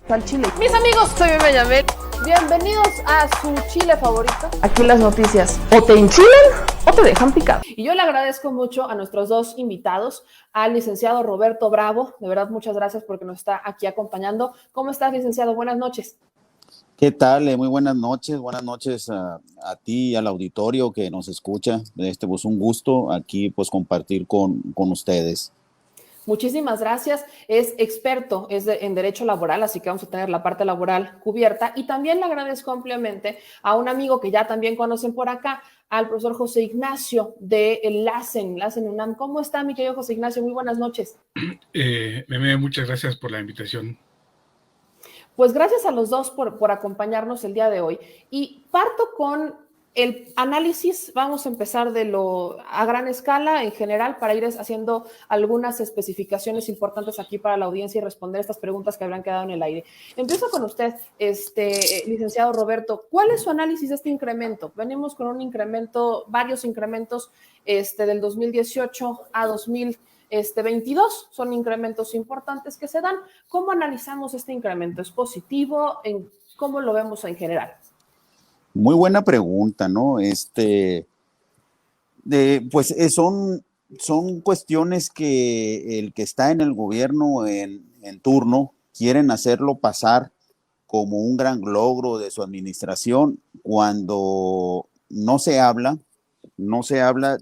Al chile. Mis amigos, soy Bebe Yamel. Bienvenidos a su chile favorito. Aquí las noticias o te enchilan o te dejan picado. Y yo le agradezco mucho a nuestros dos invitados, al licenciado Roberto Bravo. De verdad, muchas gracias porque nos está aquí acompañando. ¿Cómo estás, licenciado? Buenas noches. ¿Qué tal? Muy buenas noches a ti y al auditorio que nos escucha. Pues un gusto aquí pues compartir con ustedes. Muchísimas gracias. Es experto en derecho laboral, así que vamos a tener la parte laboral cubierta. Y también le agradezco ampliamente a un amigo que ya también conocen por acá, al profesor José Ignacio de LACEN UNAM. ¿Cómo está, mi querido José Ignacio? Muy buenas noches. Meme, muchas gracias por la invitación. Pues gracias a los dos por acompañarnos el día de hoy. Y parto con el análisis, vamos a empezar a gran escala en general para ir haciendo algunas especificaciones importantes aquí para la audiencia y responder estas preguntas que habrán quedado en el aire. Empiezo con usted, licenciado Roberto. ¿Cuál es su análisis de este incremento? Venimos con un incremento, varios incrementos del 2018 a 2022, son incrementos importantes que se dan. ¿Cómo analizamos este incremento? ¿Es positivo? ¿Cómo lo vemos en general? Muy buena pregunta, ¿no? Son cuestiones que el que está en el gobierno en turno quieren hacerlo pasar como un gran logro de su administración cuando no se habla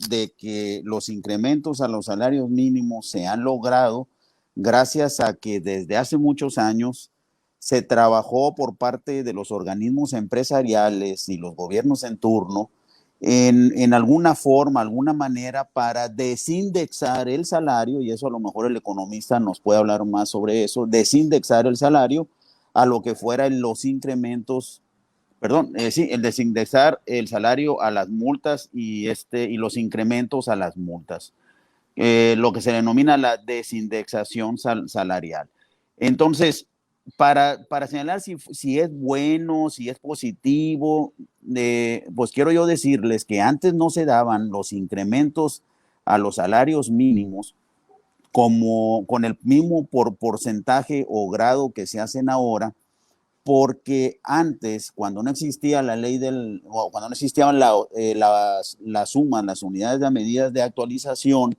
de que los incrementos a los salarios mínimos se han logrado gracias a que desde hace muchos años se trabajó por parte de los organismos empresariales y los gobiernos en turno en alguna forma, alguna manera para desindexar el salario, y eso a lo mejor el economista nos puede hablar más sobre eso, desindexar el salario a lo que fueran los incrementos, el desindexar el salario a las multas y los incrementos a las multas, lo que se denomina la desindexación salarial. Entonces, para señalar si es bueno, si es positivo, pues quiero yo decirles que antes no se daban los incrementos a los salarios mínimos como con el mismo porcentaje o grado que se hacen ahora, porque antes, cuando no existía la ley cuando no existían las sumas, las unidades de medidas de actualización,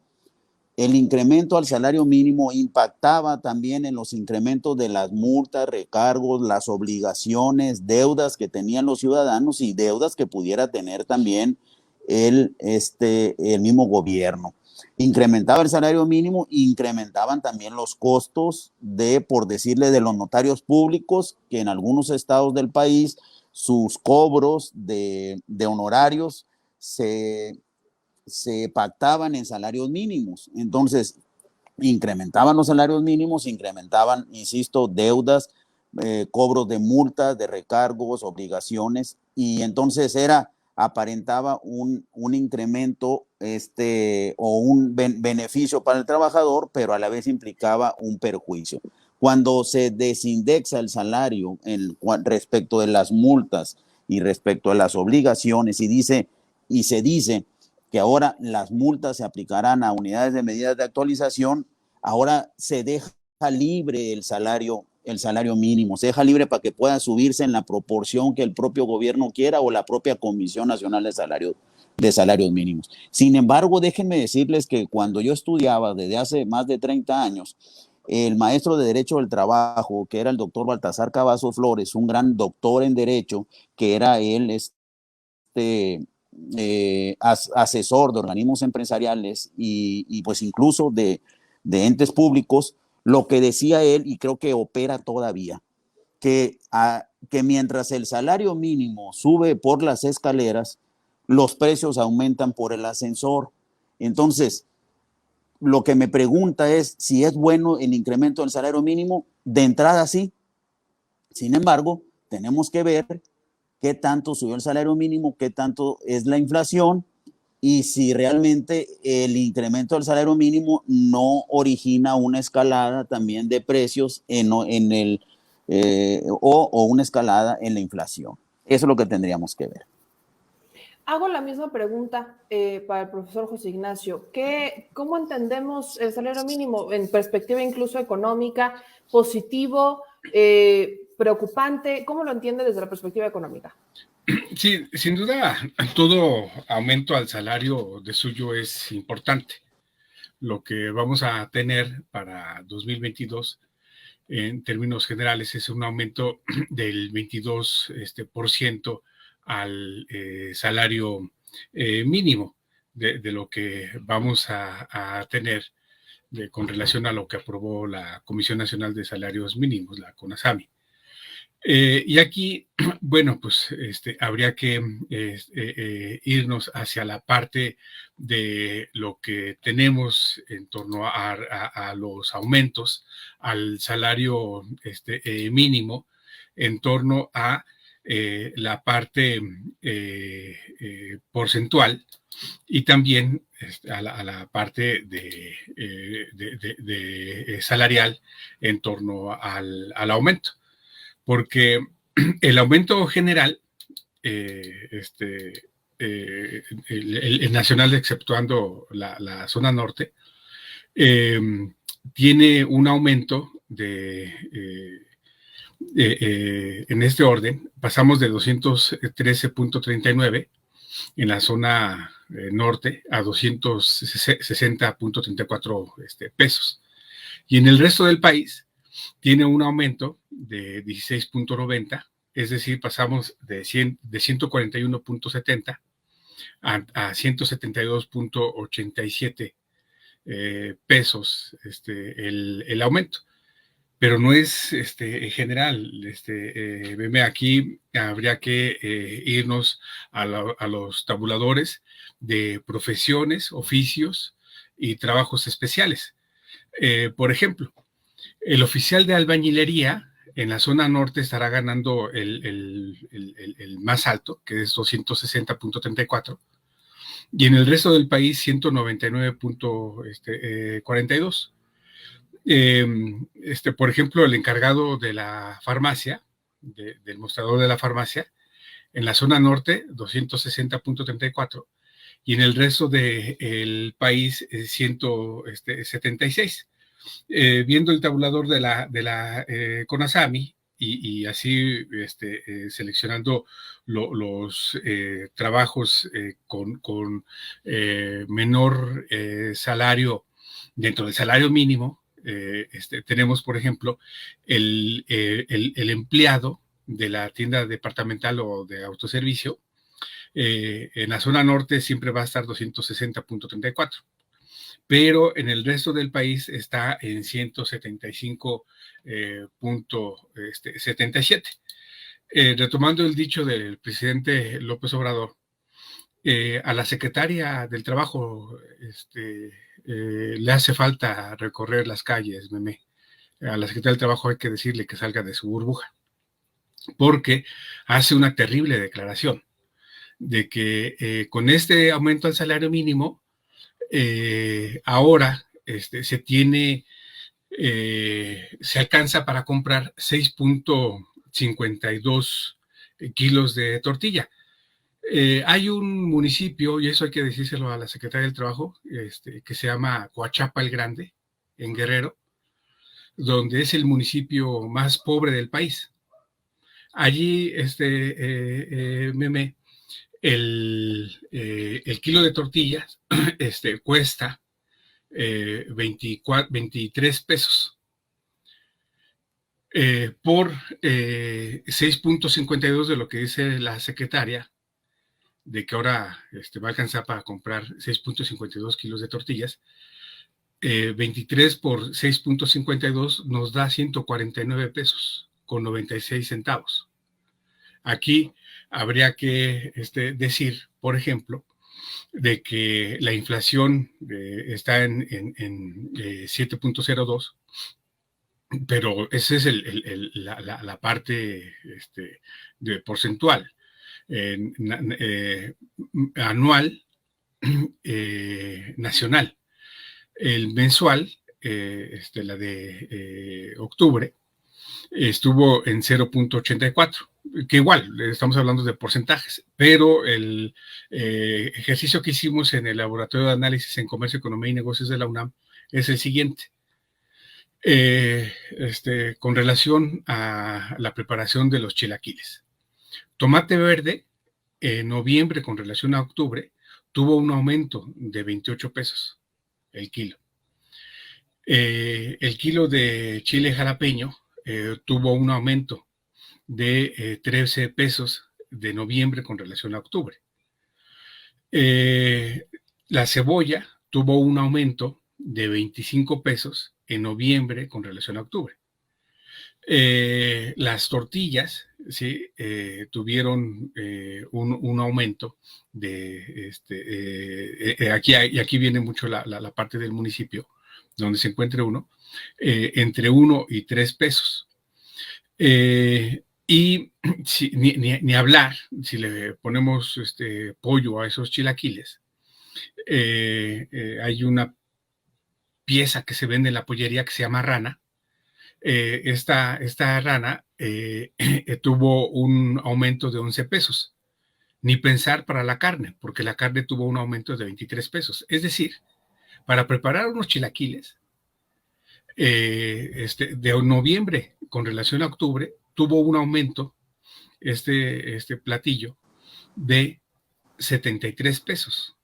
el incremento al salario mínimo impactaba también en los incrementos de las multas, recargos, las obligaciones, deudas que tenían los ciudadanos y deudas que pudiera tener también el mismo gobierno. Incrementaba el salario mínimo, incrementaban también los costos por decirle, de los notarios públicos, que en algunos estados del país sus cobros de honorarios se pactaban en salarios mínimos. Entonces, incrementaban los salarios mínimos, incrementaban, insisto, deudas, cobros de multas, de recargos, obligaciones, y entonces aparentaba un incremento o un beneficio para el trabajador, pero a la vez implicaba un perjuicio. Cuando se desindexa el salario respecto de las multas y respecto a las obligaciones y se dice que ahora las multas se aplicarán a unidades de medidas de actualización, ahora se deja libre el salario mínimo, se deja libre para que pueda subirse en la proporción que el propio gobierno quiera o la propia Comisión Nacional de Salarios Mínimos. Sin embargo, déjenme decirles que cuando yo estudiaba desde hace más de 30 años, el maestro de Derecho del Trabajo, que era el doctor Baltasar Cavazos Flores, un gran doctor en Derecho, que era él asesor de organismos empresariales y pues incluso de entes públicos, lo que decía él, y creo que opera todavía, que mientras el salario mínimo sube por las escaleras, los precios aumentan por el ascensor. Entonces, lo que me pregunta es si es bueno el incremento del salario mínimo. De entrada sí. Sin embargo, tenemos que ver qué tanto subió el salario mínimo, qué tanto es la inflación y si realmente el incremento del salario mínimo no origina una escalada también de precios o una escalada en la inflación. Eso es lo que tendríamos que ver. Hago la misma pregunta para el profesor José Ignacio. ¿Cómo entendemos el salario mínimo en perspectiva incluso económica? ¿Positivo? preocupante. ¿Cómo lo entiende desde la perspectiva económica? Sí, sin duda, todo aumento al salario de suyo es importante. Lo que vamos a tener para 2022, en términos generales, es un aumento del 22% al salario mínimo de lo que vamos a tener con relación a lo que aprobó la Comisión Nacional de Salarios Mínimos, la CONASAMI. Y aquí, bueno, pues habría que irnos hacia la parte de lo que tenemos en torno a los aumentos al salario mínimo, en torno a la parte porcentual y también a la parte de salarial en torno al aumento. Porque el aumento general, el nacional exceptuando la zona norte, tiene un aumento en este orden. Pasamos de 213.39 en la zona norte a 260.34 pesos. Y en el resto del país tiene un aumento de 16.90, es decir, pasamos de 141.70 a 172.87 pesos el aumento. Pero no es general. Aquí habría que irnos a los tabuladores de profesiones, oficios y trabajos especiales. Por ejemplo, el oficial de albañilería en la zona norte estará ganando el más alto, que es 260.34, y en el resto del país 199.42. Por ejemplo, el encargado de la farmacia, del mostrador de la farmacia, en la zona norte 260.34 y en el resto del país 176. Viendo el tabulador de la CONASAMI y así seleccionando los trabajos con menor salario dentro del salario mínimo, tenemos, por ejemplo, el empleado de la tienda departamental o de autoservicio. En la zona norte siempre va a estar 260.34. Pero en el resto del país está en 175.77. Retomando el dicho del presidente López Obrador, a la secretaria del Trabajo le hace falta recorrer las calles, meme. A la secretaria del Trabajo hay que decirle que salga de su burbuja, porque hace una terrible declaración de que con este aumento al salario mínimo, ahora se alcanza para comprar 6.52 kilos de tortilla. Hay un municipio, y eso hay que decírselo a la Secretaría del Trabajo, que se llama Coachapa el Grande, en Guerrero, donde es el municipio más pobre del país. Allí, meme, el kilo de tortillas cuesta 23 pesos por 6.52 de lo que dice la secretaria, de que ahora va a alcanzar para comprar 6.52 kilos de tortillas. 23 por 6.52 nos da 149 pesos con 96 centavos. Aquí habría que decir, por ejemplo, de que la inflación está en 7.02, pero esa es la parte de porcentual. Anual, nacional. El mensual, la de octubre, estuvo en 0.84, que igual estamos hablando de porcentajes, pero el ejercicio que hicimos en el Laboratorio de Análisis en Comercio, Economía y Negocios de la UNAM es el siguiente. con relación a la preparación de los chilaquiles. Tomate verde, en noviembre con relación a octubre, tuvo un aumento de 28 pesos el kilo. El kilo de chile jalapeño tuvo un aumento de 13 pesos de noviembre con relación a octubre. La cebolla tuvo un aumento de 25 pesos en noviembre con relación a octubre. Las tortillas, ¿sí? Tuvieron un aumento de aquí viene mucho la parte del municipio donde se encuentre uno, entre 1 y 3 pesos. Y ni hablar, si le ponemos pollo a esos chilaquiles, hay una pieza que se vende en la pollería que se llama rana. Esta rana tuvo un aumento de 11 pesos. Ni pensar para la carne, porque la carne tuvo un aumento de 23 pesos. Es decir, para preparar unos chilaquiles, de noviembre con relación a octubre, tuvo un aumento, este platillo, de 73 pesos.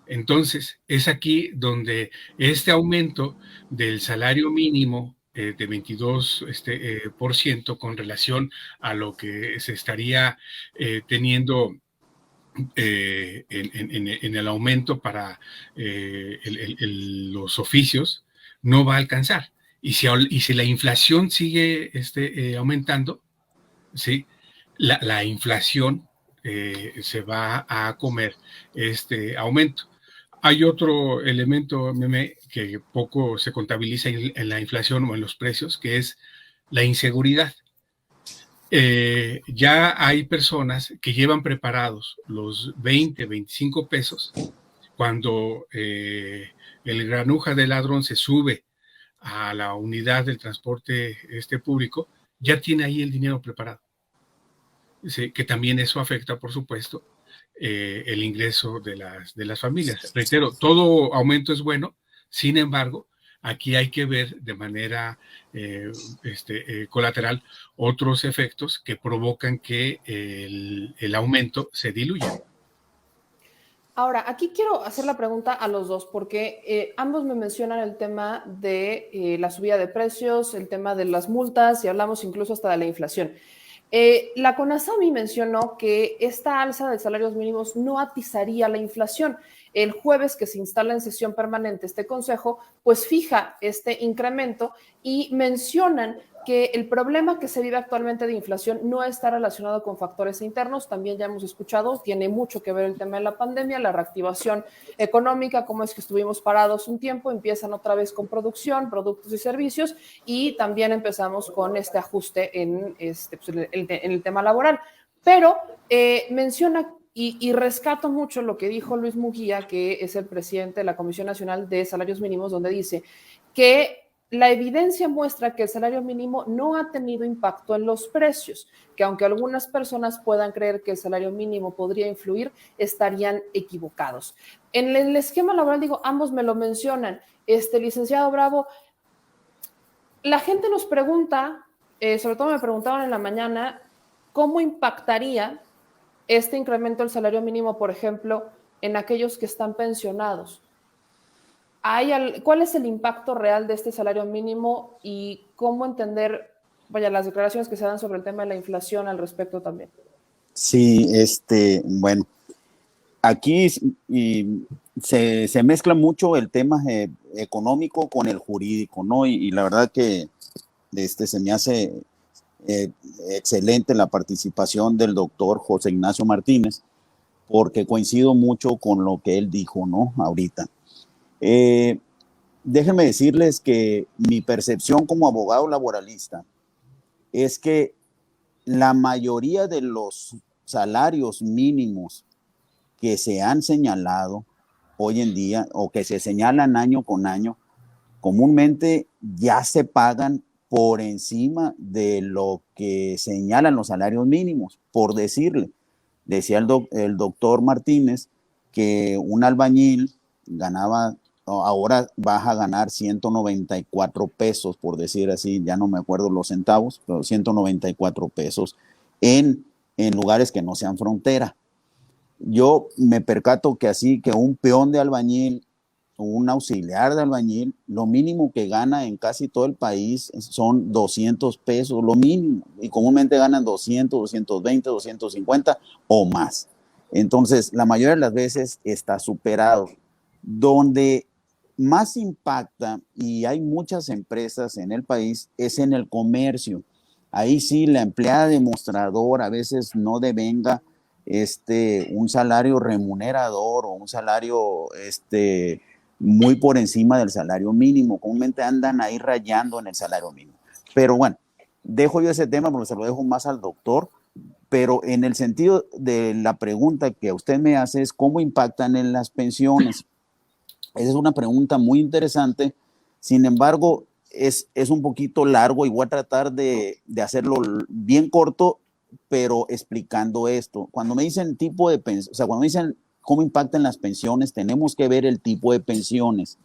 Entonces, es aquí donde este aumento del salario mínimo de 22% con relación a lo que se estaría teniendo en el aumento para los oficios, no va a alcanzar. Y si la inflación sigue aumentando, ¿sí? La inflación se va a comer este aumento. Hay otro elemento, Meme, que poco se contabiliza en la inflación o en los precios, que es la inseguridad. Ya hay personas que llevan preparados los 20, 25 pesos cuando el granuja del ladrón se sube a la unidad del transporte público, ya tiene ahí el dinero preparado. Sí, que también eso afecta, por supuesto, el ingreso de las familias. Reitero, todo aumento es bueno, sin embargo, aquí hay que ver de manera colateral otros efectos que provocan que el aumento se diluya. Ahora, aquí quiero hacer la pregunta a los dos, porque ambos me mencionan el tema de la subida de precios, el tema de las multas, y hablamos incluso hasta de la inflación. La CONASAMI mencionó que esta alza de salarios mínimos no atizaría la inflación. El jueves que se instala en sesión permanente este consejo, pues fija este incremento y mencionan que el problema que se vive actualmente de inflación no está relacionado con factores internos, también ya hemos escuchado, tiene mucho que ver el tema de la pandemia, la reactivación económica, cómo es que estuvimos parados un tiempo, empiezan otra vez con producción, productos y servicios, y también empezamos con este ajuste en el tema laboral. Pero menciona y rescato mucho lo que dijo Luis Mujía, que es el presidente de la Comisión Nacional de Salarios Mínimos, donde dice que la evidencia muestra que el salario mínimo no ha tenido impacto en los precios, que aunque algunas personas puedan creer que el salario mínimo podría influir, estarían equivocados. En el esquema laboral, digo, ambos me lo mencionan. Licenciado Bravo, la gente nos pregunta, sobre todo me preguntaban en la mañana, ¿cómo impactaría este incremento del salario mínimo, por ejemplo, en aquellos que están pensionados? ¿Cuál es el impacto real de este salario mínimo y cómo entender, las declaraciones que se dan sobre el tema de la inflación al respecto también? Sí, bueno, aquí se mezcla mucho el tema económico con el jurídico, ¿no? Y la verdad que se me hace excelente la participación del doctor José Ignacio Martínez, porque coincido mucho con lo que él dijo, ¿no? Ahorita. Déjenme decirles que mi percepción como abogado laboralista es que la mayoría de los salarios mínimos que se han señalado hoy en día o que se señalan año con año, comúnmente ya se pagan por encima de lo que señalan los salarios mínimos, por decirle. Decía el doctor Martínez que un albañil ganaba ahora vas a ganar 194 pesos, por decir así, ya no me acuerdo los centavos, pero 194 pesos en lugares que no sean frontera. Yo me percato que así que un peón de albañil o un auxiliar de albañil, lo mínimo que gana en casi todo el país son 200 pesos, lo mínimo, y comúnmente ganan 200, 220, 250 o más. Entonces, la mayoría de las veces está superado. Donde más impacta, y hay muchas empresas en el país, es en el comercio. Ahí sí, la empleada de mostrador a veces no devenga un salario remunerador o un salario muy por encima del salario mínimo. Comúnmente andan ahí rayando en el salario mínimo. Pero bueno, dejo yo ese tema porque se lo dejo más al doctor, pero en el sentido de la pregunta que usted me hace es cómo impactan en las pensiones. Esa es una pregunta muy interesante, sin embargo, es un poquito largo y voy a tratar de hacerlo bien corto, pero explicando esto. Cuando me dicen tipo de pensión, o sea, cuando me dicen cómo impactan las pensiones, tenemos que ver el tipo de pensiones.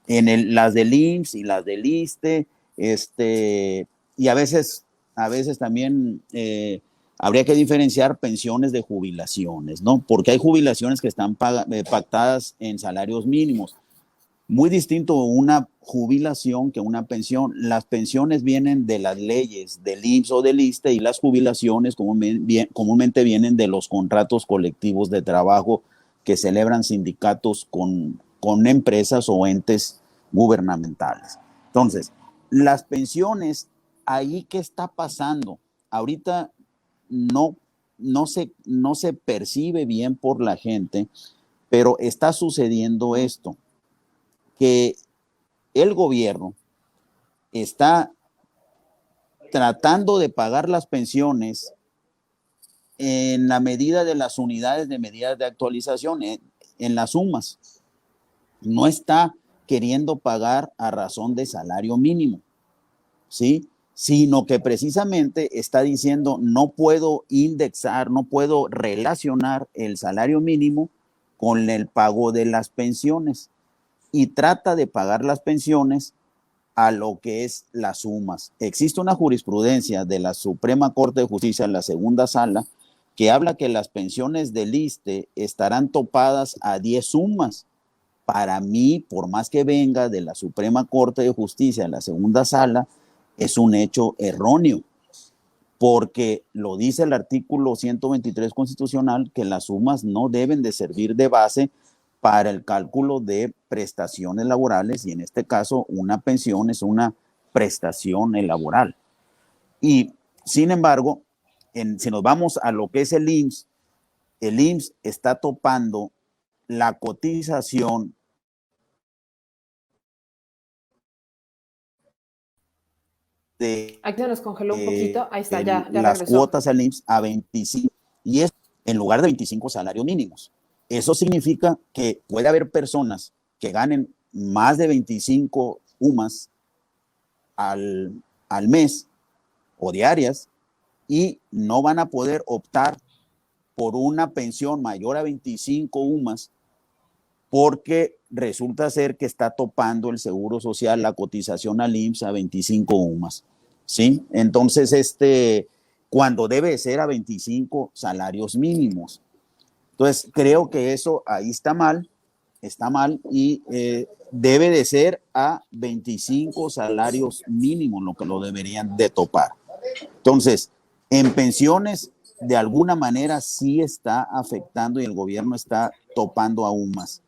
Las del IMSS y las del ISSSTE, y a veces también habría que diferenciar pensiones de jubilaciones, ¿no? Porque hay jubilaciones que están pactadas en salarios mínimos. Muy distinto una jubilación que una pensión. Las pensiones vienen de las leyes del IMSS o del ISSSTE y las jubilaciones comúnmente vienen de los contratos colectivos de trabajo que celebran sindicatos con empresas o entes gubernamentales. Entonces, las pensiones, ahí ¿qué está pasando? Ahorita no se percibe bien por la gente, pero está sucediendo esto, que el gobierno está tratando de pagar las pensiones en la medida de las unidades de medidas de actualización, en las sumas. No está queriendo pagar a razón de salario mínimo, ¿sí? Sino que precisamente está diciendo no puedo indexar, no puedo relacionar el salario mínimo con el pago de las pensiones y trata de pagar las pensiones a lo que es las sumas. Existe una jurisprudencia de la Suprema Corte de Justicia en la segunda sala que habla que las pensiones del ISSSTE estarán topadas a 10 sumas. Para mí, por más que venga de la Suprema Corte de Justicia en la segunda sala, es un hecho erróneo, porque lo dice el artículo 123 constitucional que las sumas no deben de servir de base para el cálculo de prestaciones laborales y en este caso una pensión es una prestación laboral. Y sin embargo, si nos vamos a lo que es el IMSS está topando la cotización Aquí se nos congeló un poquito, ahí está, ya las regresó. cuotas al IMSS a 25 y es en lugar de 25 salarios mínimos. Eso significa que puede haber personas que ganen más de 25 UMAS al mes o diarias y no van a poder optar por una pensión mayor a 25 UMAS porque resulta ser que está topando el Seguro Social, la cotización al IMSS a 25 UMAS, ¿sí? Entonces, cuando debe ser a 25 salarios mínimos. Entonces, creo que eso ahí está mal y debe de ser a 25 salarios mínimos lo que lo deberían de topar. Entonces, en pensiones, de alguna manera sí está afectando y el gobierno está topando aún más.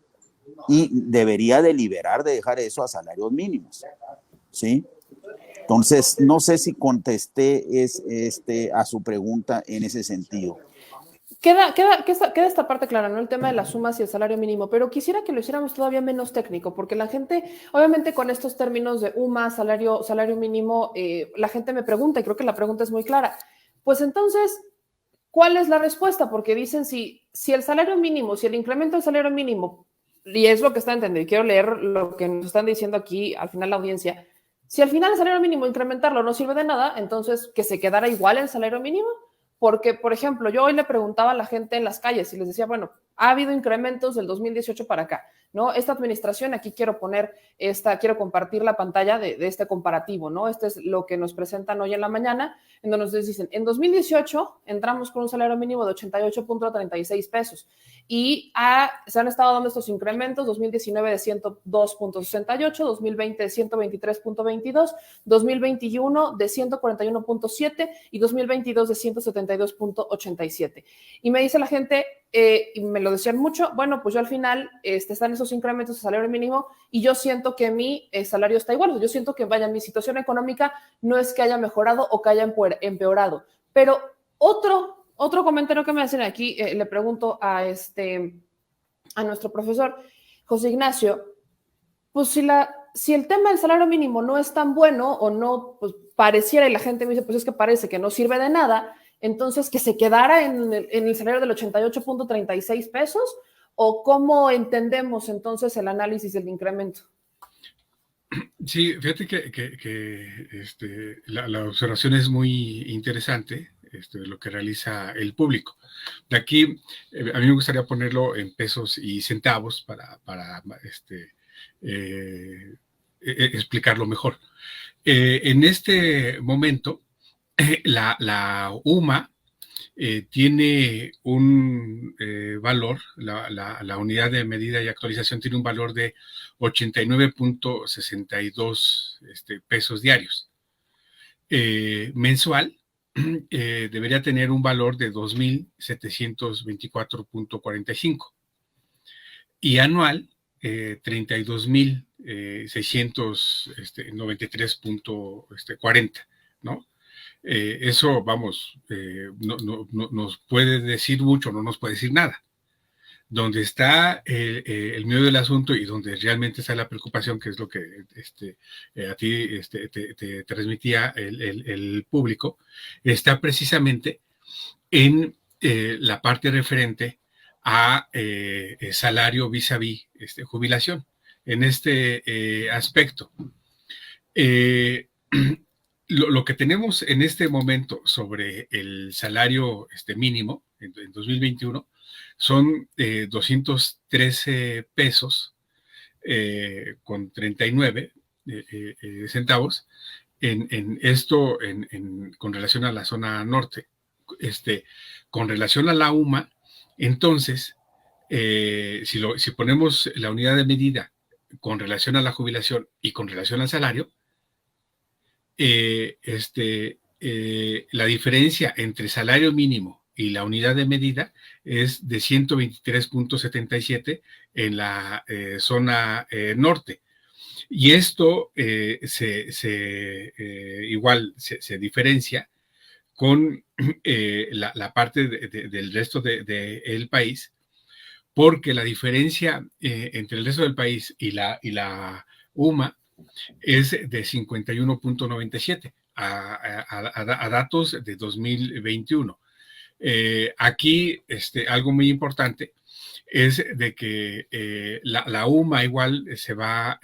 Y debería deliberar de dejar eso a salarios mínimos, ¿sí? Entonces, no sé si contesté a su pregunta en ese sentido. Queda esta parte clara, ¿no? El tema de las sumas y el salario mínimo, pero quisiera que lo hiciéramos todavía menos técnico, porque la gente, obviamente con estos términos de UMA, salario mínimo, la gente me pregunta, y creo que la pregunta es muy clara. Pues entonces, ¿cuál es la respuesta? Porque dicen si el salario mínimo, si el incremento del salario mínimo, y es lo que está entendiendo, y quiero leer lo que nos están diciendo aquí al final la audiencia, si al final el salario mínimo incrementarlo no sirve de nada, entonces que se quedara igual el salario mínimo. Porque, por ejemplo, yo hoy le preguntaba a la gente en las calles y les decía, bueno, Ha habido incrementos del 2018 para acá, ¿no? Esta administración, aquí quiero compartir la pantalla de este comparativo, ¿no? Este es lo que nos presentan hoy en la mañana, en donde nos dicen, en 2018 entramos con un salario mínimo de 88.36 pesos y se han estado dando estos incrementos, 2019 de 102.68, 2020 de 123.22, 2021 de 141.7 y 2022 de 172.87. Y me dice la gente, y me lo decían mucho, bueno, pues yo al final están esos incrementos de salario mínimo y yo siento que mi salario está igual, yo siento que mi situación económica no es que haya mejorado o que haya empeorado. Pero otro comentario que me hacen aquí, le pregunto a nuestro profesor José Ignacio, pues si el tema del salario mínimo no es tan bueno o no, pues pareciera, y la gente me dice, pues es que parece que no sirve de nada, entonces que se quedara en el salario del 88.36 pesos, o cómo entendemos entonces el análisis del incremento. Sí, fíjate que la observación es muy interesante, lo que realiza el público. De aquí, a mí me gustaría ponerlo en pesos y centavos para explicarlo mejor. En este momento, la UMA tiene un valor, la unidad de medida y actualización tiene un valor de 89.62 pesos diarios. Mensual debería tener un valor de 2.724.45 y anual 32.693.40, ¿no? Eso, vamos, no nos puede decir mucho, no nos puede decir nada. Donde está el medio del asunto y donde realmente está la preocupación, que es lo que a ti te transmitía el público, está precisamente en la parte referente a salario vis-a-vis jubilación. En este aspecto, lo que tenemos en este momento sobre el salario mínimo en 2021 son 213 pesos con 39 centavos en esto con relación a la zona norte. Con relación a la UMA, entonces, si ponemos la unidad de medida con relación a la jubilación y con relación al salario, la diferencia entre salario mínimo y la unidad de medida es de 123.77 en la zona norte. Y esto igual se diferencia con la parte del resto del país, porque la diferencia entre el resto del país y la UMA es de 51.97 a datos de 2021. Aquí algo muy importante es de que la UMA igual se va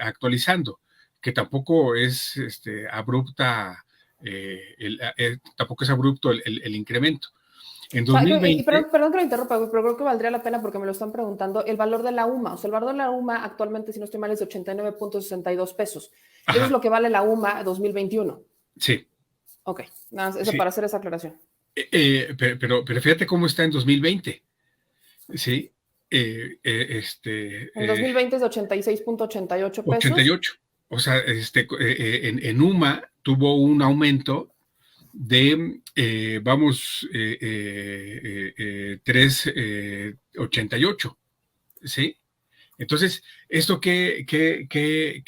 actualizando, que tampoco es abrupta, tampoco es abrupto el incremento. En 2020, perdón que lo interrumpa, pero creo que valdría la pena porque me lo están preguntando, el valor de la UMA. O sea, el valor de la UMA actualmente, si no estoy mal, es de 89.62 pesos. Ajá. Eso es lo que vale la UMA 2021. Sí. Ok, nada más eso sí. Para hacer esa aclaración. Pero fíjate cómo está en 2020. Sí. En 2020 es de 86.88 pesos. 88. O sea, en UMA tuvo un aumento de, 3.88, ¿sí? Entonces, ¿esto qué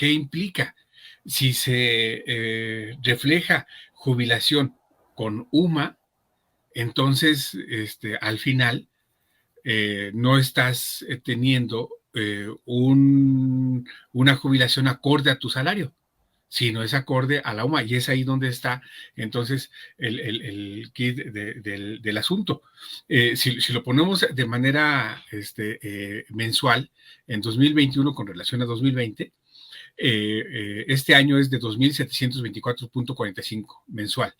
implica? Si se refleja jubilación con UMA, entonces, al final, no estás teniendo una jubilación acorde a tu salario, sino es acorde a la UMA, y es ahí donde está entonces el kit del asunto. Si lo ponemos de manera mensual, en 2021 con relación a 2020, este año es de 2.724.45 mensual.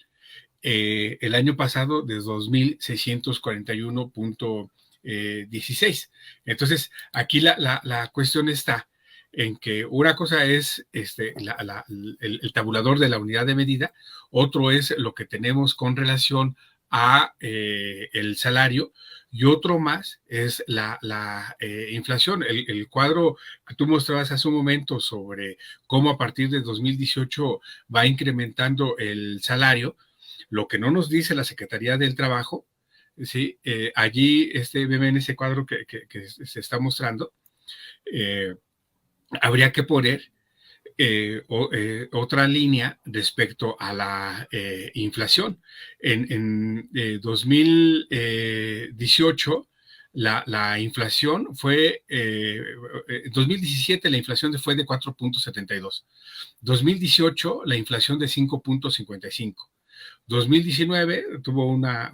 El año pasado de 2.641.17. 2016. Entonces, aquí la cuestión está en que una cosa es el tabulador de la unidad de medida, otro es lo que tenemos con relación a el salario, y otro más es la inflación. El cuadro que tú mostrabas hace un momento sobre cómo a partir de 2018 va incrementando el salario, lo que no nos dice la Secretaría del Trabajo, ¿sí? Allí veme en ese cuadro que se está mostrando, habría que poner otra línea respecto a la inflación. En 2018 la inflación fue, en 2017 la inflación fue de 4.72, 2018 la inflación de 5.55, 2019 tuvo una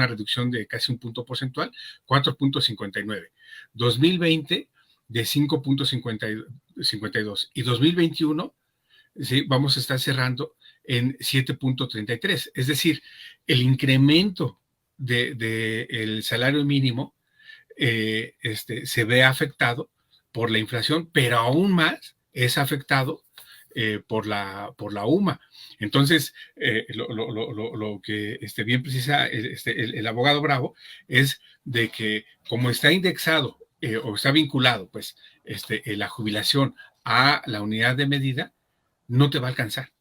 reducción de casi un punto porcentual, 4.59, 2020 de 5.52 y 2021, ¿sí? Vamos a estar cerrando en 7.33. Es decir, el incremento del salario mínimo se ve afectado por la inflación, pero aún más es afectado por la UMA. Entonces, lo que bien precisa el abogado Bravo es de que como está indexado o está vinculado, pues, la jubilación a la unidad de medida, no te va a alcanzar.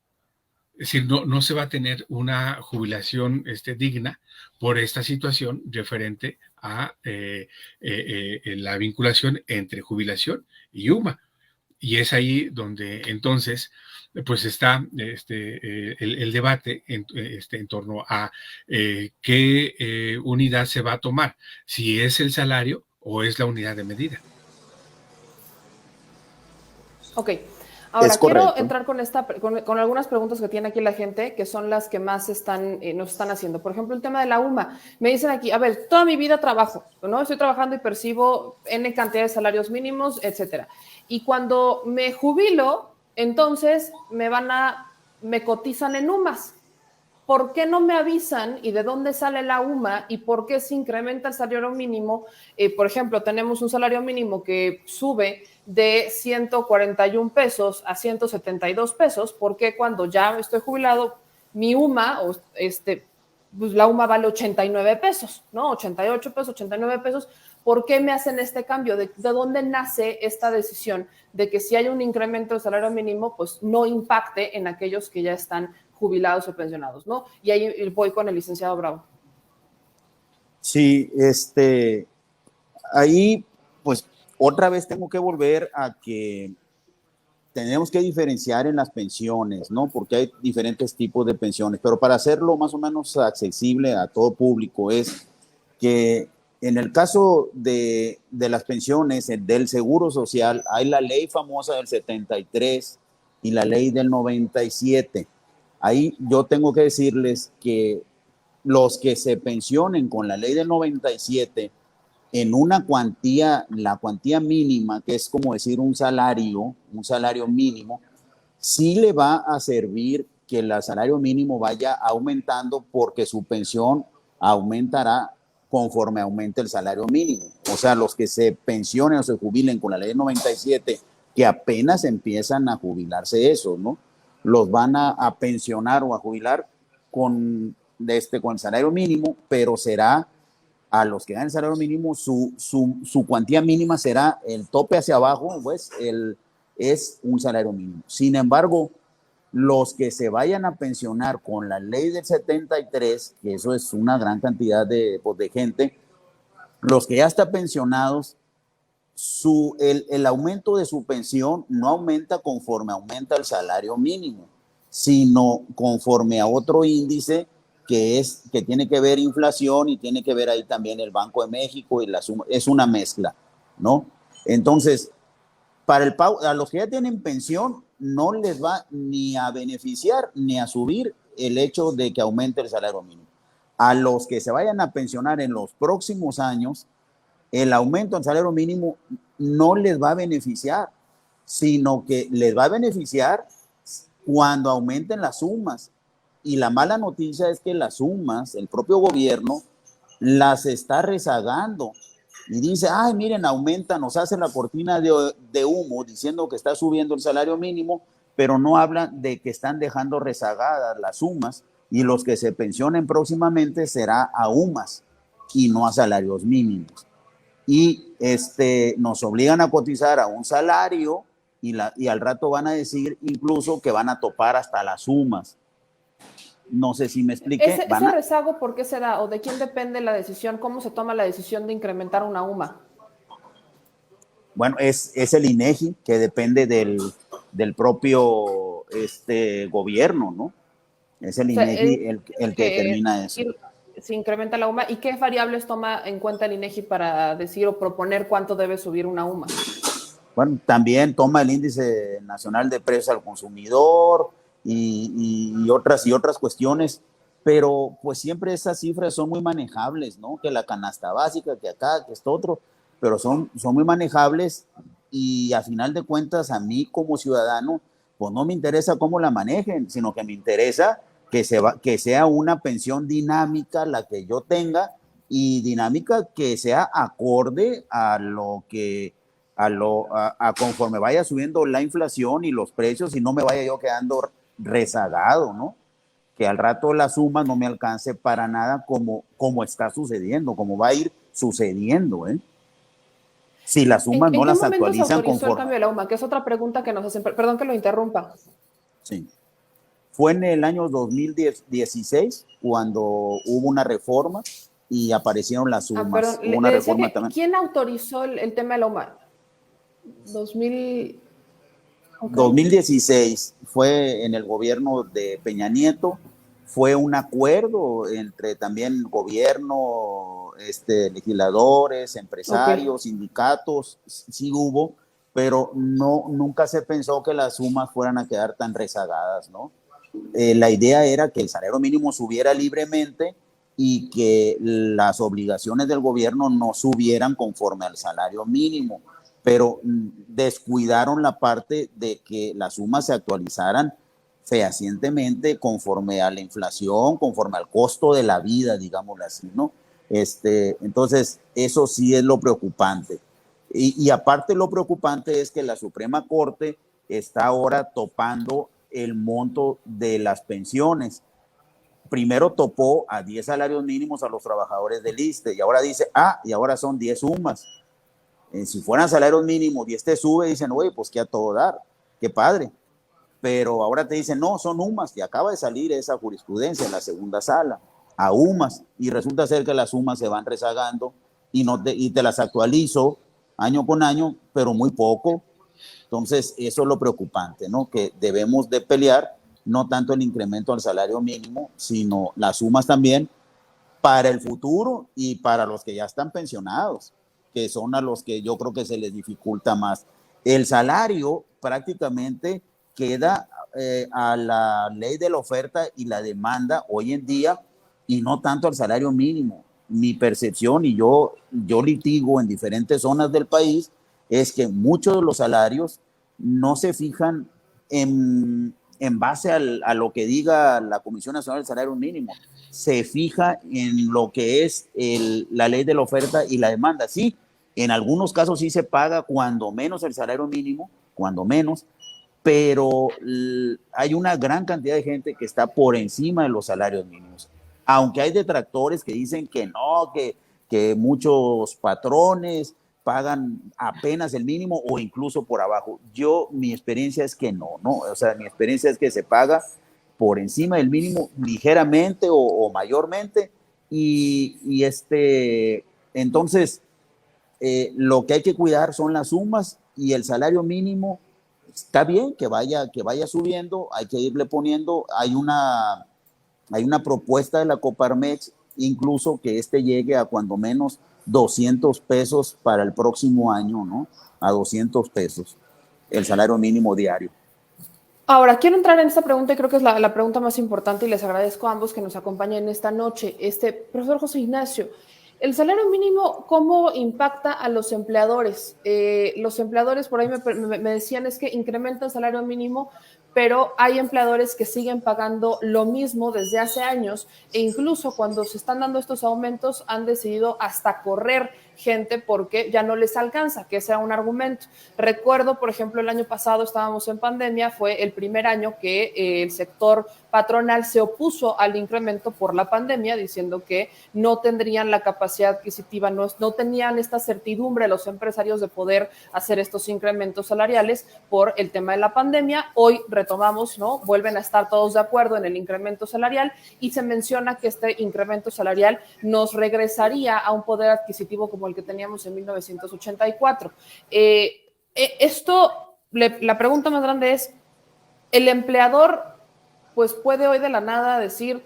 Es decir, no se va a tener una jubilación digna por esta situación referente a la vinculación entre jubilación y UMA. Y es ahí donde entonces pues está el debate en torno a qué unidad se va a tomar, si es el salario o es la unidad de medida. Ok. Ahora, quiero entrar con algunas preguntas que tiene aquí la gente, que son las que más nos están haciendo. Por ejemplo, el tema de la UMA. Me dicen aquí, a ver, toda mi vida trabajo, ¿no? Estoy trabajando y percibo N cantidad de salarios mínimos, etcétera. Y cuando me jubilo, entonces me cotizan en UMAS. ¿Por qué no me avisan y de dónde sale la UMA y por qué se incrementa el salario mínimo? Por ejemplo, tenemos un salario mínimo que sube de 141 pesos a 172 pesos. ¿Por qué cuando ya estoy jubilado, mi UMA, pues la UMA vale 89 pesos, ¿no? 88 pesos, 89 pesos. ¿Por qué me hacen este cambio? ¿De dónde nace esta decisión de que si hay un incremento del salario mínimo, pues no impacte en aquellos que ya están jubilados o pensionados, ¿no? Y ahí voy con el licenciado Bravo. Sí, ahí, pues, otra vez tengo que volver a que tenemos que diferenciar en las pensiones, ¿no? Porque hay diferentes tipos de pensiones, pero para hacerlo más o menos accesible a todo público es que en el caso de las pensiones, del Seguro Social, hay la ley famosa del 73 y la ley del 97. Ahí yo tengo que decirles que los que se pensionen con la ley del 97 en una cuantía, la cuantía mínima, que es como decir un salario mínimo, sí le va a servir que el salario mínimo vaya aumentando porque su pensión aumentará conforme aumente el salario mínimo. O sea, los que se pensionen o se jubilen con la ley del 97, que apenas empiezan a jubilarse eso, ¿no? Los van a pensionar o a jubilar con el salario mínimo, pero será a los que dan el salario mínimo, su cuantía mínima será el tope hacia abajo, pues es un salario mínimo. Sin embargo, los que se vayan a pensionar con la ley del 73, que eso es una gran cantidad de gente, los que ya están pensionados, el aumento de su pensión no aumenta conforme aumenta el salario mínimo, sino conforme a otro índice que tiene que ver inflación y tiene que ver ahí también el Banco de México y la suma, es una mezcla, ¿no? Entonces, a los que ya tienen pensión no les va ni a beneficiar ni a subir el hecho de que aumente el salario mínimo. A los que se vayan a pensionar en los próximos años, el aumento del salario mínimo no les va a beneficiar, sino que les va a beneficiar cuando aumenten las sumas. Y la mala noticia es que las sumas, el propio gobierno las está rezagando. Y dice, ay, miren, aumenta, nos hace la cortina de humo diciendo que está subiendo el salario mínimo, pero no hablan de que están dejando rezagadas las sumas y los que se pensionen próximamente será a UMAS y no a salarios mínimos. Y nos obligan a cotizar a un salario y al rato van a decir incluso que van a topar hasta las sumas. No sé si me expliqué. ¿Ese rezago por qué se da? ¿O de quién depende la decisión? ¿Cómo se toma la decisión de incrementar una UMA? Bueno, es el INEGI, que depende del propio gobierno, ¿no? Es el INEGI el que determina eso. Se incrementa la UMA. ¿Y qué variables toma en cuenta el INEGI para decir o proponer cuánto debe subir una UMA? Bueno, también toma el Índice Nacional de Precios al Consumidor y otras cuestiones, pero pues siempre esas cifras son muy manejables, ¿no? Que la canasta básica, que acá, que esto otro, pero son muy manejables y a final de cuentas a mí como ciudadano, pues no me interesa cómo la manejen, sino que me interesa que sea una pensión dinámica la que yo tenga y dinámica que sea acorde a lo que conforme vaya subiendo la inflación y los precios y no me vaya yo quedando rezagado, ¿no? Que al rato la suma no me alcance para nada como está sucediendo, como va a ir sucediendo, ¿eh? Si las sumas no las actualizan conforme. ¿En qué momento se autorizó el cambio de la UMA? Que es otra pregunta que nos hacen. Perdón que lo interrumpa. Sí. Fue en el año 2016 cuando hubo una reforma y aparecieron las sumas. Perdón, hubo una reforma también. ¿Quién autorizó el tema de la UMA? 2016 fue en el gobierno de Peña Nieto, fue un acuerdo entre también gobierno, legisladores, empresarios, sindicatos, sí hubo, pero nunca se pensó que las sumas fueran a quedar tan rezagadas, ¿no? La idea era que el salario mínimo subiera libremente y que las obligaciones del gobierno no subieran conforme al salario mínimo, pero descuidaron la parte de que las sumas se actualizaran fehacientemente conforme a la inflación, conforme al costo de la vida, digámoslo así, ¿no? Entonces, eso sí es lo preocupante. Y aparte lo preocupante es que la Suprema Corte está ahora topando el monto de las pensiones. Primero topó a 10 salarios mínimos a los trabajadores del ISSSTE y ahora dice, y ahora son 10 sumas. Si fueran salarios mínimos y sube, dicen, oye, pues que a todo dar, qué padre. Pero ahora te dicen, no, son UMAS, y acaba de salir esa jurisprudencia en la segunda sala, a UMAS, y resulta ser que las UMAS se van rezagando y te las actualizo año con año, pero muy poco. Entonces, eso es lo preocupante, ¿no? Que debemos de pelear no tanto el incremento al salario mínimo, sino las sumas también para el futuro y para los que ya están pensionados, que son a los que yo creo que se les dificulta más. El salario prácticamente queda a la ley de la oferta y la demanda hoy en día y no tanto al salario mínimo. Mi percepción, y yo litigo en diferentes zonas del país, es que muchos de los salarios no se fijan en base a lo que diga la Comisión Nacional del Salario Mínimo, se fija en lo que es la ley de la oferta y la demanda. Sí, en algunos casos sí se paga cuando menos el salario mínimo, cuando menos, pero hay una gran cantidad de gente que está por encima de los salarios mínimos. Aunque hay detractores que dicen que no, que muchos patrones pagan apenas el mínimo o incluso por abajo. Mi experiencia es que no, o sea, mi experiencia es que se paga por encima del mínimo ligeramente o mayormente entonces lo que hay que cuidar son las sumas y el salario mínimo está bien que vaya subiendo, hay que irle poniendo, hay una propuesta de la Coparmex incluso que llegue a cuando menos 200 pesos para el próximo año, ¿no? A 200 pesos el salario mínimo diario. Ahora, quiero entrar en esta pregunta y creo que es la pregunta más importante y les agradezco a ambos que nos acompañen esta noche. Profesor José Ignacio, ¿el salario mínimo cómo impacta a los empleadores? Los empleadores por ahí me decían es que incrementan el salario mínimo pero hay empleadores que siguen pagando lo mismo desde hace años e incluso cuando se están dando estos aumentos han decidido hasta correr gente porque ya no les alcanza, que ese era un argumento. Recuerdo, por ejemplo, el año pasado estábamos en pandemia, fue el primer año que el sector patronal se opuso al incremento por la pandemia, diciendo que no tendrían la capacidad adquisitiva, no tenían esta certidumbre los empresarios de poder hacer estos incrementos salariales por el tema de la pandemia. Hoy retomamos, ¿no? Vuelven a estar todos de acuerdo en el incremento salarial y se menciona que este incremento salarial nos regresaría a un poder adquisitivo como el que teníamos en 1984. La pregunta más grande es, ¿el empleador pues puede hoy de la nada decir,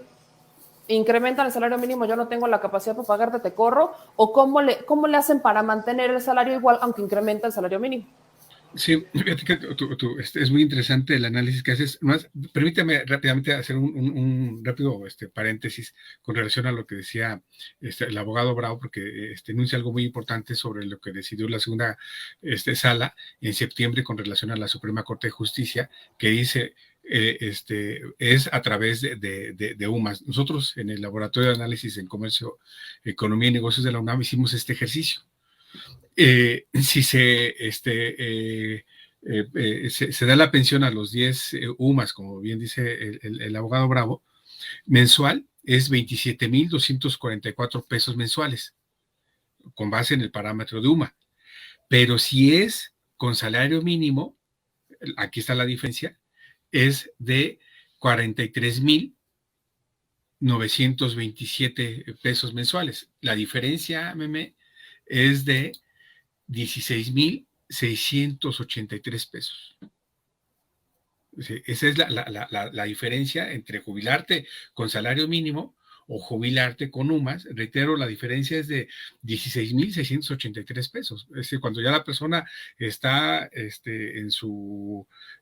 incrementan el salario mínimo, yo no tengo la capacidad para pagarte, te corro? ¿O cómo le hacen para mantener el salario igual aunque incrementa el salario mínimo? Sí, fíjate que es muy interesante el análisis que haces. Más, permítame rápidamente hacer un rápido paréntesis con relación a lo que decía el abogado Bravo, porque enuncia algo muy importante sobre lo que decidió la segunda sala en septiembre con relación a la Suprema Corte de Justicia, que dice es a través de UMAS. Nosotros en el Laboratorio de Análisis en Comercio, Economía y Negocios de la UNAM hicimos este ejercicio. Si se da la pensión a los 10 UMAS, como bien dice el abogado Bravo, mensual es 27,244 pesos mensuales, con base en el parámetro de UMA. Pero si es con salario mínimo, aquí está la diferencia, es de 43,927 pesos mensuales. La diferencia, Meme, es de 16,683 pesos. Esa es la diferencia entre jubilarte con salario mínimo o jubilarte con UMAS. Reitero, la diferencia es de 16,683 pesos. Es decir, cuando ya la persona está en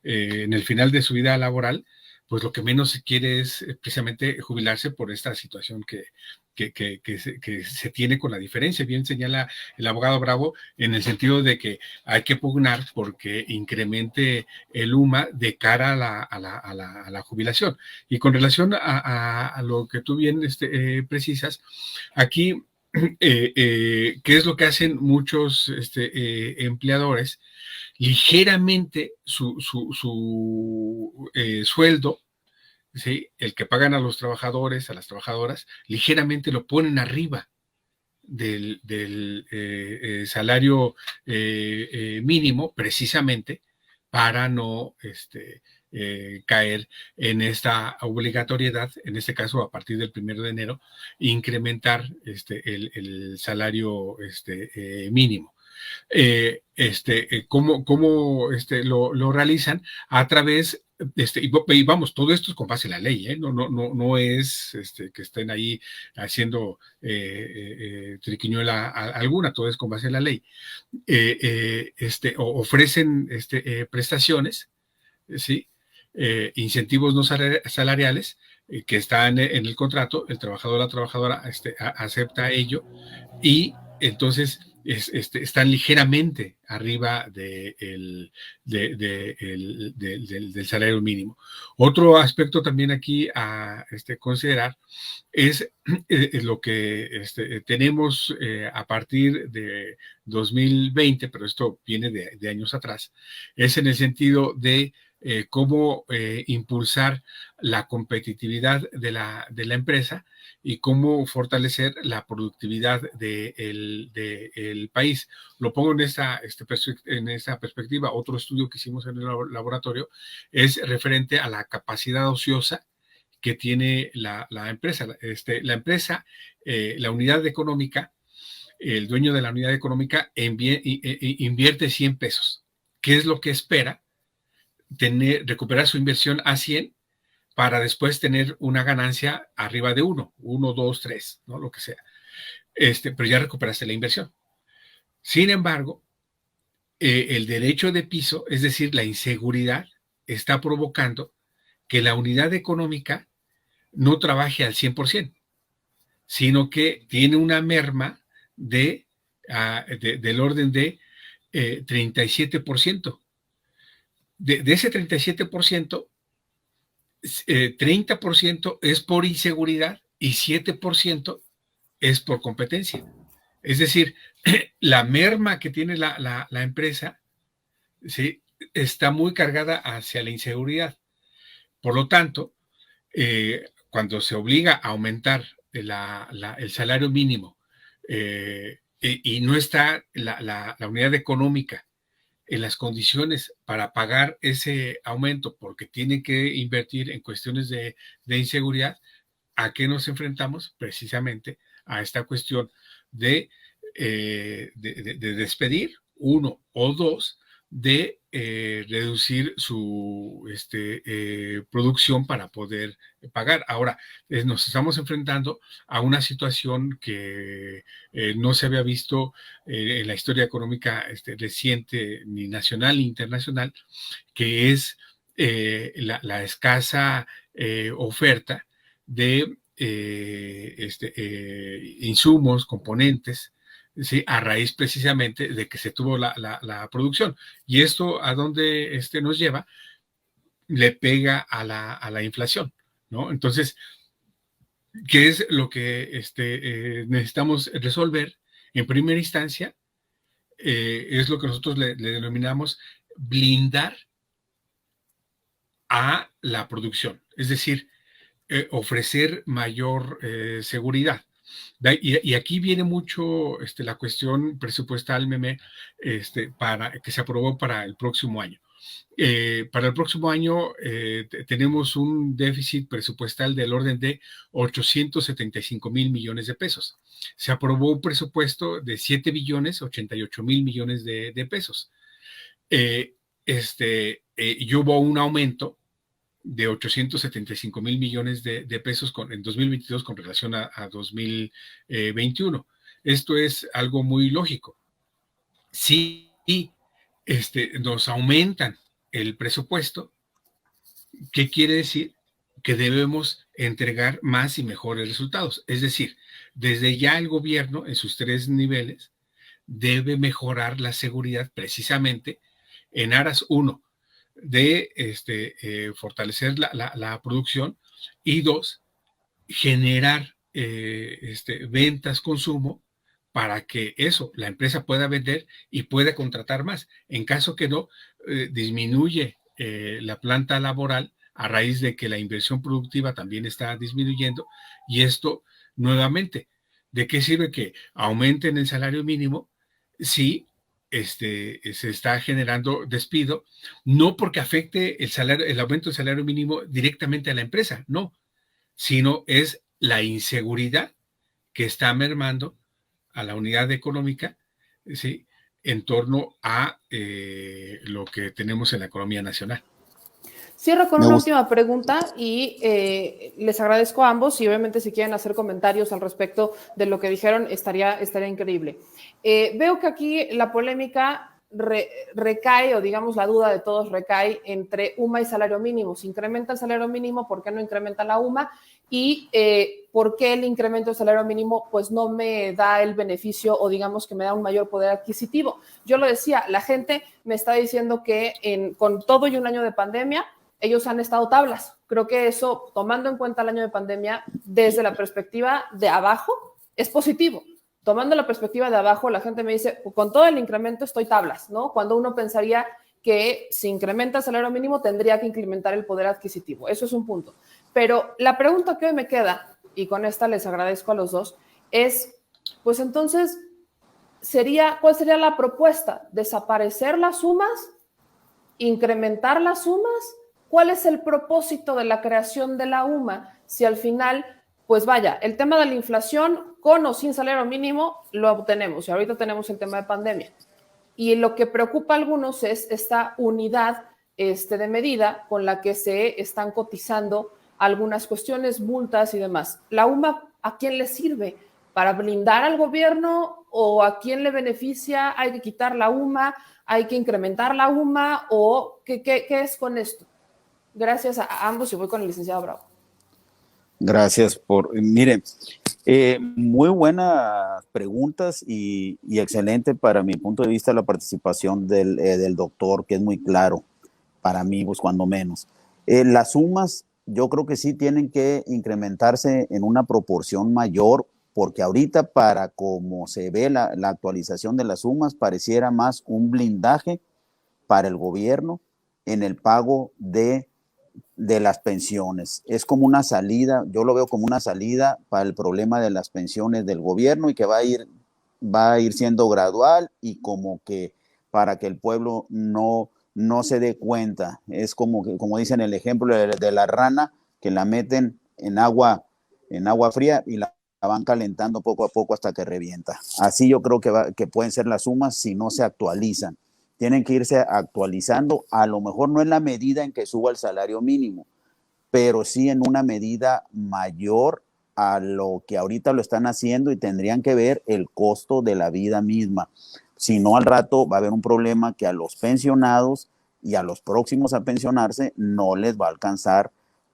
el final de su vida laboral, pues lo que menos se quiere es precisamente jubilarse por esta situación que se tiene con la diferencia. Bien señala el abogado Bravo en el sentido de que hay que pugnar porque incremente el UMA de cara a la jubilación. Y con relación a lo que tú bien precisas, aquí, ¿qué es lo que hacen muchos empleadores? Ligeramente su sueldo, ¿sí?, el que pagan a los trabajadores, a las trabajadoras, ligeramente lo ponen arriba del salario mínimo, precisamente para no caer en esta obligatoriedad, en este caso a partir del 1 de enero, incrementar el salario mínimo. ¿Cómo lo realizan? A través, y vamos, todo esto es con base en la ley, no es que estén ahí haciendo triquiñuela alguna, todo es con base en la ley. Ofrecen prestaciones, ¿sí? Incentivos no salariales que están en el contrato, el trabajador o la trabajadora acepta ello y entonces están ligeramente arriba del salario mínimo. Otro aspecto también aquí a considerar es lo que tenemos a partir de 2020, pero esto viene de años atrás, es en el sentido de cómo impulsar la competitividad de la empresa y cómo fortalecer la productividad del país. Lo pongo en esa perspectiva. Otro estudio que hicimos en el laboratorio es referente a la capacidad ociosa que tiene la empresa. La empresa, la unidad económica, el dueño de la unidad económica invierte 100 pesos. ¿Qué es lo que espera? Recuperar su inversión a 100 para después tener una ganancia arriba de 1, 2, 3, ¿no? Lo que sea. Pero ya recuperaste la inversión. Sin embargo, el derecho de piso, es decir, la inseguridad, está provocando que la unidad económica no trabaje al 100%, sino que tiene una merma del orden de 37%. De ese 37%, 30% es por inseguridad y 7% es por competencia. Es decir, la merma que tiene la empresa, ¿sí?, está muy cargada hacia la inseguridad. Por lo tanto, cuando se obliga a aumentar el salario mínimo y no está la unidad económica en las condiciones para pagar ese aumento porque tiene que invertir en cuestiones de inseguridad, ¿a qué nos enfrentamos? Precisamente a esta cuestión de despedir, uno o dos, de reducir su producción para poder pagar. Ahora, nos estamos enfrentando a una situación que no se había visto en la historia económica reciente, ni nacional ni internacional, que es la escasa oferta de insumos, componentes, ¿sí?, a raíz precisamente de que se tuvo la producción. ¿Y esto a dónde nos lleva? Le pega a la inflación, ¿no? Entonces, ¿qué es lo que necesitamos resolver? En primera instancia, es lo que nosotros le denominamos blindar a la producción, es decir, ofrecer mayor seguridad. Y aquí viene mucho la cuestión presupuestal, Meme, para que se aprobó para el próximo año. Para el próximo año tenemos un déficit presupuestal del orden de 875,000 millones de pesos. Se aprobó un presupuesto de 7 billones 88 mil millones de pesos. Y hubo un aumento de 875,000 millones de pesos en 2022 con relación a 2021. Esto es algo muy lógico. Si nos aumentan el presupuesto, ¿qué quiere decir? Que debemos entregar más y mejores resultados. Es decir, desde ya el gobierno en sus 3 niveles debe mejorar la seguridad precisamente en aras, uno, de fortalecer la producción, y dos, generar ventas, consumo, para que la empresa pueda vender y pueda contratar más. En caso que no, disminuye la planta laboral a raíz de que la inversión productiva también está disminuyendo, y esto nuevamente, ¿de qué sirve que aumenten el salario mínimo si se está generando despido? No porque afecte el aumento del salario mínimo directamente a la empresa, no, sino es la inseguridad que está mermando a la unidad económica, ¿sí?, en torno a lo que tenemos en la economía nacional. Cierro con una última pregunta y les agradezco a ambos, y obviamente si quieren hacer comentarios al respecto de lo que dijeron estaría increíble. Veo que aquí la polémica recae, o digamos la duda de todos recae entre UMA y salario mínimo. Si incrementa el salario mínimo, ¿por qué no incrementa la UMA? Y ¿por qué el incremento del salario mínimo pues no me da el beneficio, o digamos que me da un mayor poder adquisitivo? Yo lo decía, la gente me está diciendo que con todo y un año de pandemia, ellos han estado tablas. Creo que eso, tomando en cuenta el año de pandemia, desde la perspectiva de abajo, es positivo. Tomando la perspectiva de abajo, la gente me dice, con todo el incremento estoy tablas, ¿no? Cuando uno pensaría que si incrementa el salario mínimo tendría que incrementar el poder adquisitivo. Eso es un punto. Pero la pregunta que hoy me queda, y con esta les agradezco a los dos, es, pues entonces, ¿cuál sería la propuesta? ¿Desaparecer las sumas? ¿Incrementar las sumas? ¿Cuál es el propósito de la creación de la UMA? Si al final, pues vaya, el tema de la inflación, con o sin salario mínimo, lo obtenemos. Y ahorita tenemos el tema de pandemia. Y lo que preocupa a algunos es esta unidad de medida con la que se están cotizando algunas cuestiones, multas y demás. ¿La UMA a quién le sirve? ¿Para blindar al gobierno? ¿O a quién le beneficia? ¿Hay que quitar la UMA? ¿Hay que incrementar la UMA? ¿O qué es con esto? Gracias a ambos, y voy con el licenciado Bravo. Gracias mire, muy buenas preguntas y excelente para mi punto de vista la participación del doctor, que es muy claro para mí, pues cuando menos. Las sumas yo creo que sí tienen que incrementarse en una proporción mayor, porque ahorita para como se ve la actualización de las sumas, pareciera más un blindaje para el gobierno en el pago de las pensiones. Es como una salida, yo lo veo como una salida para el problema de las pensiones del gobierno y que va a ir siendo gradual y como que para que el pueblo no se dé cuenta. Es como dicen el ejemplo de la rana que la meten en agua fría y la van calentando poco a poco hasta que revienta. Así yo creo que pueden ser las sumas si no se actualizan. Tienen que irse actualizando, a lo mejor no en la medida en que suba el salario mínimo, pero sí en una medida mayor a lo que ahorita lo están haciendo, y tendrían que ver el costo de la vida misma. Si no, al rato va a haber un problema que a los pensionados y a los próximos a pensionarse no les va a alcanzar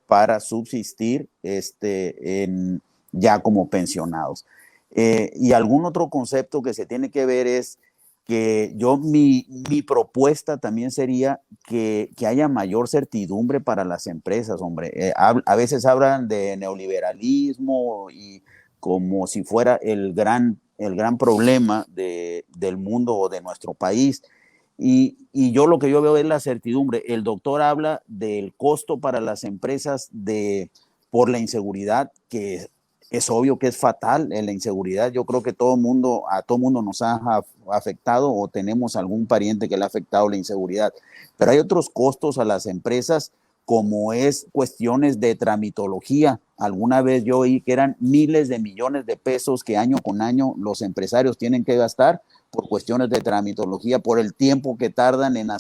para subsistir ya como pensionados. Y algún otro concepto que se tiene que ver es que mi propuesta también sería que haya mayor certidumbre para las empresas, hombre. A veces hablan de neoliberalismo y como si fuera el gran problema del mundo o de nuestro país. Y yo lo que yo veo es la certidumbre. El doctor habla del costo para las empresas por la inseguridad, que es obvio que es fatal. La inseguridad, yo creo que a todo mundo nos ha afectado o tenemos algún pariente que le ha afectado la inseguridad. Pero hay otros costos a las empresas, como es cuestiones de tramitología. Alguna vez yo oí que eran miles de millones de pesos que año con año los empresarios tienen que gastar por cuestiones de tramitología, por el tiempo que tardan en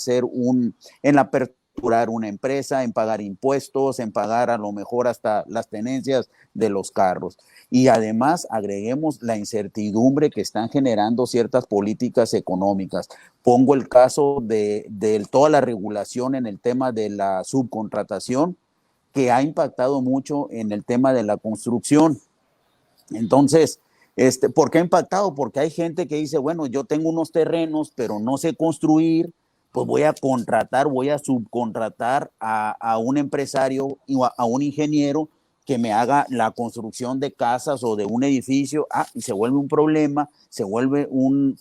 aperturar una empresa, en pagar impuestos, en pagar a lo mejor hasta las tenencias de los carros. Y además agreguemos la incertidumbre que están generando ciertas políticas económicas. Pongo el caso de toda la regulación en el tema de la subcontratación, que ha impactado mucho en el tema de la construcción. Entonces, ¿por qué ha impactado? Porque hay gente que dice, bueno, yo tengo unos terrenos, pero no sé construir, pues voy a subcontratar a un empresario o a un ingeniero que me haga la construcción de casas o de un edificio, y se vuelve un problema, se vuelve un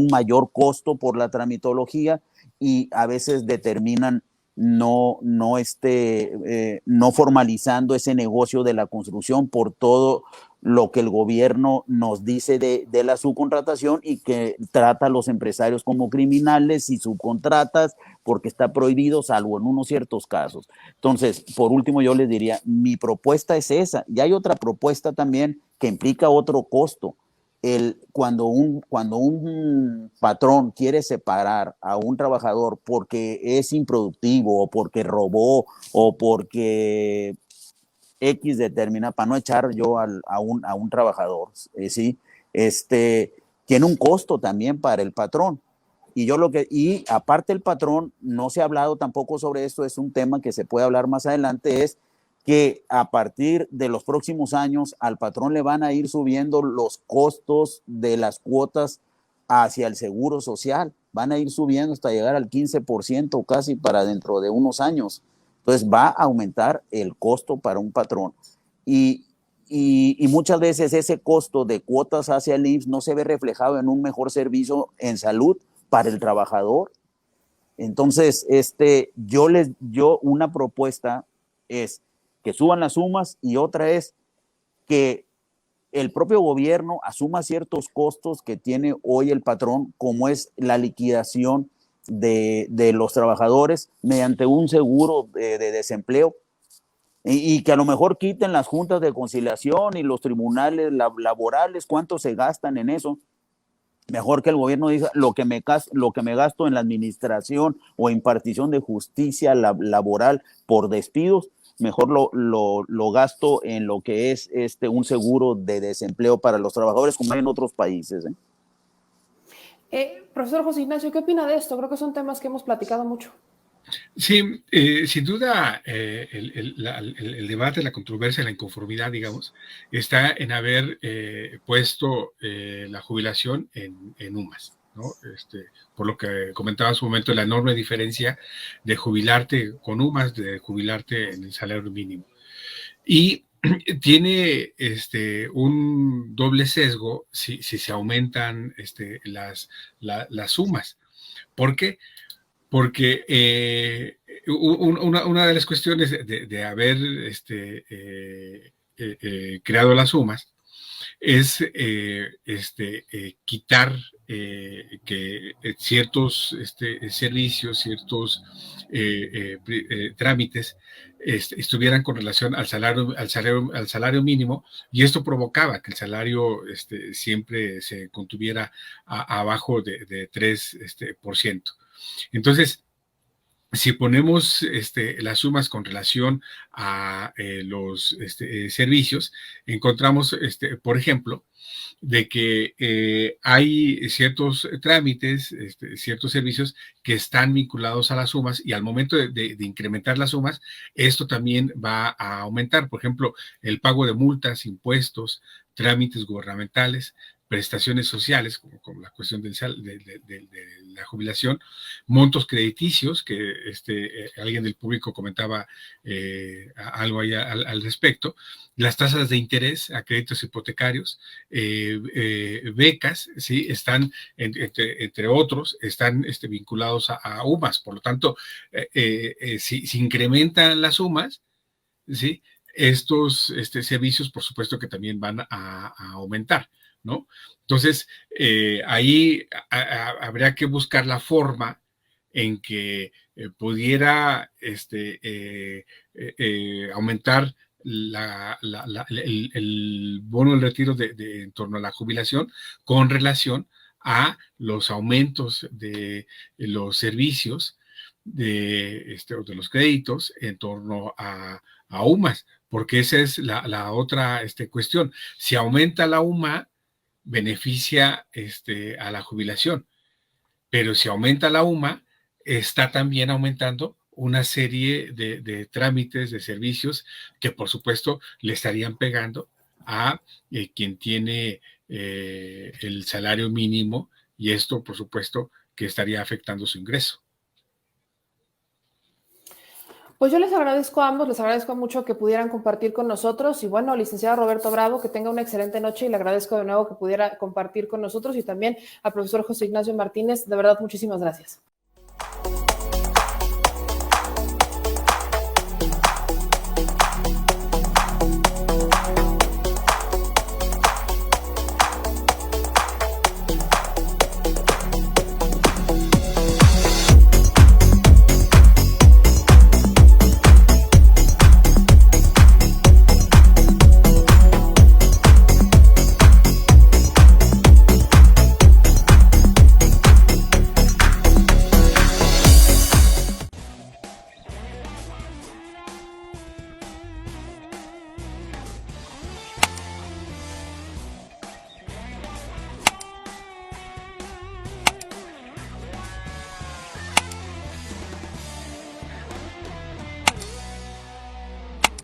mayor costo por la tramitología, y a veces determinan no formalizando ese negocio de la construcción por todo lo que el gobierno nos dice de la subcontratación, y que trata a los empresarios como criminales y subcontratas porque está prohibido, salvo en unos ciertos casos. Entonces, por último, yo les diría, mi propuesta es esa. Y hay otra propuesta también que implica otro costo. Cuando un patrón quiere separar a un trabajador porque es improductivo o porque robó o porque X determina, para no echar yo a un trabajador, ¿sí? Tiene un costo también para el patrón. Y aparte el patrón, no se ha hablado tampoco sobre esto, es un tema que se puede hablar más adelante, es que a partir de los próximos años al patrón le van a ir subiendo los costos de las cuotas hacia el seguro social, van a ir subiendo hasta llegar al 15% casi para dentro de unos años. Entonces va a aumentar el costo para un patrón, y muchas veces ese costo de cuotas hacia el IMSS no se ve reflejado en un mejor servicio en salud para el trabajador. Entonces, una propuesta es que suban las sumas, y otra es que el propio gobierno asuma ciertos costos que tiene hoy el patrón, como es la liquidación de los trabajadores mediante un seguro de desempleo, y que a lo mejor quiten las juntas de conciliación y los tribunales laborales. ¿Cuánto se gastan en eso? Mejor que el gobierno diga lo que me gasto en la administración o impartición de justicia laboral por despidos, mejor lo gasto en lo que es un seguro de desempleo para los trabajadores, como hay en otros países. Profesor José Ignacio, ¿qué opina de esto? Creo que son temas que hemos platicado mucho. Sí, sin duda el debate, la controversia, la inconformidad, digamos, está en haber puesto la jubilación en UMAS, ¿no? Por lo que comentaba en su momento, la enorme diferencia de jubilarte con UMAS, de jubilarte en el salario mínimo. Y tiene un doble sesgo si se aumentan las sumas. ¿Por qué? Porque una de las cuestiones de haber creado las sumas es quitar que ciertos servicios, ciertos trámites estuvieran con relación al salario mínimo, y esto provocaba que el salario siempre se contuviera abajo de 3%. Entonces, si ponemos las sumas con relación a los servicios, encontramos, por ejemplo, de que hay ciertos trámites, ciertos servicios que están vinculados a las sumas, y al momento de incrementar las sumas, esto también va a aumentar. Por ejemplo, el pago de multas, impuestos, trámites gubernamentales, prestaciones sociales, como la cuestión de la jubilación, montos crediticios, que alguien del público comentaba algo ahí al respecto, las tasas de interés a créditos hipotecarios, becas, ¿sí? Están, entre otros, están vinculados a UMAS. Por lo tanto, si incrementan las sumas, ¿sí? Estos servicios, por supuesto que también van a aumentar, ¿no? Entonces, ahí habría que buscar la forma en que pudiera aumentar el bono del retiro en torno a la jubilación con relación a los aumentos de los servicios de los créditos en torno a UMAS, porque esa es la otra cuestión. Si aumenta la UMA, beneficia a la jubilación, pero si aumenta la UMA, está también aumentando una serie de trámites, de servicios que por supuesto le estarían pegando a quien tiene el salario mínimo, y esto por supuesto que estaría afectando su ingreso. Pues yo les agradezco a ambos, les agradezco mucho que pudieran compartir con nosotros, y bueno, licenciado Roberto Bravo, que tenga una excelente noche, y le agradezco de nuevo que pudiera compartir con nosotros, y también al profesor José Ignacio Martínez, de verdad, muchísimas gracias.